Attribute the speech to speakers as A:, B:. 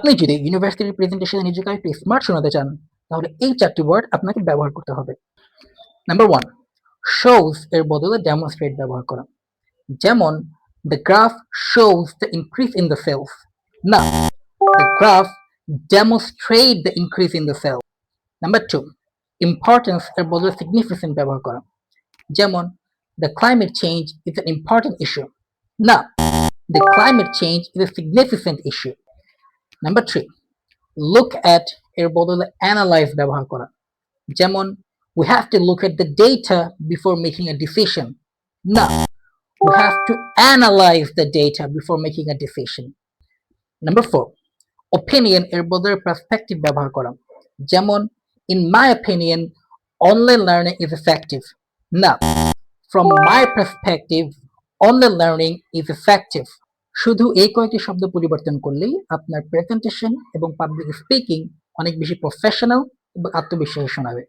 A: আপনি যদি ইউনিভার্সিটির প্রেজেন্টেশনে নিজেকে একটু স্মার্ট শোনাতে চান, তাহলে এই ৪ টি ওয়ার্ড আপনাকে ব্যবহার করতে হবে। নাম্বার 1, shows এর বদলে demonstrate ব্যবহার করা। যেমন, the graph shows the increase in the sales, না, the graph demonstrate the increase in the sales. Number 2, importance এর বদলে significant ব্যবহার করা। যেমন, the climate change is an important issue, না, the climate change is a significant issue. Number 3, look at এর বদলে analyze ব্যবহার করা। যেমন, we have to look at the data before making a decision, না, we have to analyze the data before making a decision. Number 4, opinion এর বদলে perspective ব্যবহার করা। যেমন, in my opinion online learning is effective, না, from my perspective online learning is effective. শুধু এই কয়েকটি শব্দ পরিবর্তন করলেই আপনার প্রেজেন্টেশন এবং পাবলিক স্পিকিং অনেক বেশি প্রফেশনাল এবং আত্মবিশ্বাসী শোনাবে।